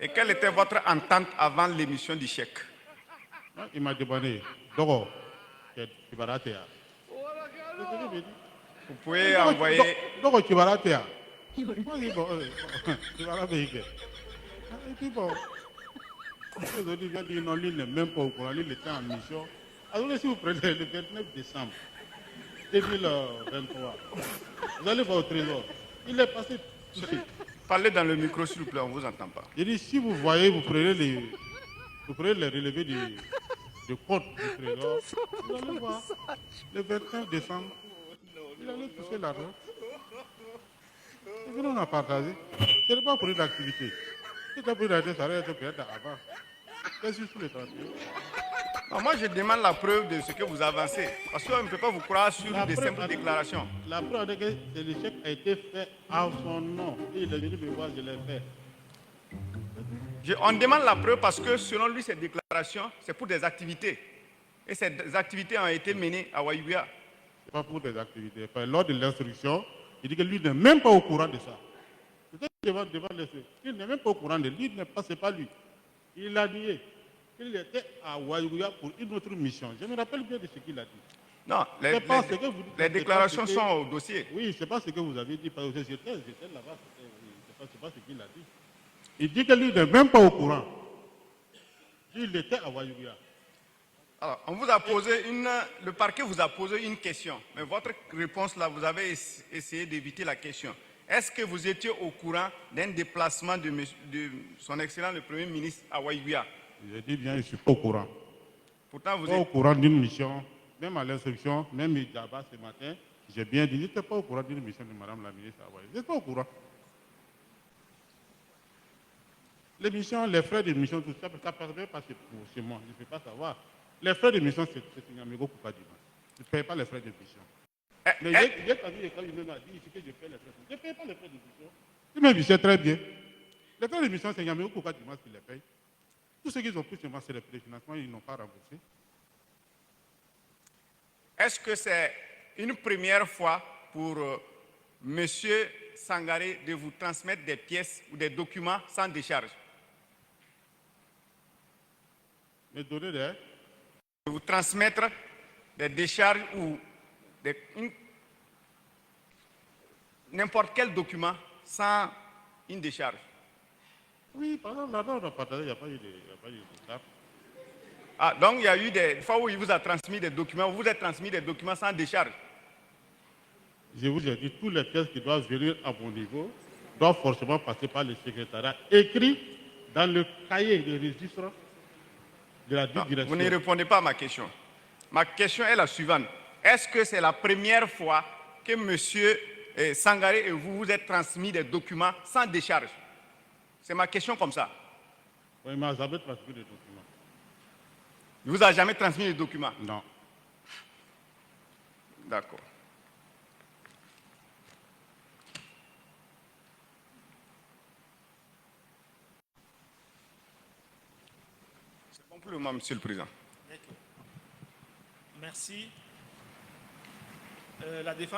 Et quelle était votre entente avant l'émission du chèque? Il m'a demandé, Dogo, tu vas rater. Vous pouvez envoyer... Dogo, tu vas rater. Moi, je dis, bon, tu vas rater. Et puis bon, les autres viennent dire, non, lui n'est même pas au courant, lui il était en mission. Alors si vous prenez le 29 décembre 2023, vous allez voir au trésor. Il est passé tout de suite. Parlez dans le micro, s'il vous plaît, on ne vous entend pas. Je dis, si vous voyez, vous prenez les relevés du compte du trésor, vous allez voir, le 29 décembre, il allait toucher l'argent. Et puis on a partagé. Ce n'est pas pour une activité. Si tu as pris l'argent, ça aurait été peut-être avant. Qu'est-ce que sur les 31? Non, moi, je demande la preuve de ce que vous avancez. Parce qu'on ne peut pas vous croire sur des simples déclarations. La preuve est que le chèque a été fait en son nom. Et il est venu me voir, je l'ai fait. On demande la preuve parce que selon lui, ces déclarations, c'est pour des activités. Et ces activités ont été menées à Waïbouya. Ce n'est pas pour des activités. Enfin, lors de l'instruction, il dit que lui n'est même pas au courant de ça. Devant il n'est même pas au courant de lui, ce n'est pas lui. Il a nié. Il était à Waïbouya pour une autre mission. Je me rappelle bien de ce qu'il a dit. Non, les déclarations sont au dossier. Oui, ce n'est pas ce que vous avez dit. J'étais là-bas, ce n'est pas ce qu'il a dit. Il dit que lui n'est même pas au courant. Il était à Waïbouya. Alors, le parquet vous a posé une question, mais votre réponse là, vous avez essayé d'éviter la question. Est-ce que vous étiez au courant d'un déplacement de son Excellence le Premier ministre à Waïbouya? Je dis bien, je ne suis pas au courant. Pourtant, vous êtes au courant d'une mission, même à l'instruction, même là-bas ce matin, j'ai bien dit, je n'étais pas au courant d'une mission de Madame la ministre à Waïbouya. Je n'étais pas au courant. Les missions, les frais de mission, tout ça, ça ne peut pas chez moi, je ne peux pas savoir. Les frais de mission, c'est Nyamego Koupadima. Je ne paye pas les frais de mission. Mais j'ai pas vu quand il m'a dit que je paye les frais de mission. Je ne paye pas les frais de mission. Il m'a dit, c'est très bien. Les frais de mission, c'est Nyamego Koupadima qui les paye. Tous ceux qui ont pris chez moi, c'est les financements, ils n'ont pas remboursé. Est-ce que c'est une première fois pour M. Sangaré de vous transmettre des pièces ou des documents sans décharge? Me donner des... De vous transmettre des décharges ou n'importe quel document sans une décharge? Oui, par exemple, là-bas, on a partagé, il n'y a pas eu de décharge. Ah, donc il y a eu des fois où il vous a transmis des documents, vous êtes transmis des documents sans décharge? Je vous ai dit, tous les pièces qui doivent venir à mon niveau doivent forcément passer par le secrétariat écrit dans le cahier de registre de la direction. Vous ne répondez pas à ma question. Ma question est la suivante. Est-ce que c'est la première fois que M. Sangaré et vous vous êtes transmis des documents sans décharge? C'est ma question comme ça. Oui, il ne m'a jamais transmis des documents. Il ne vous a jamais transmis des documents? Non. D'accord. C'est bon pour le moment, Monsieur le Président. Merci. La défense.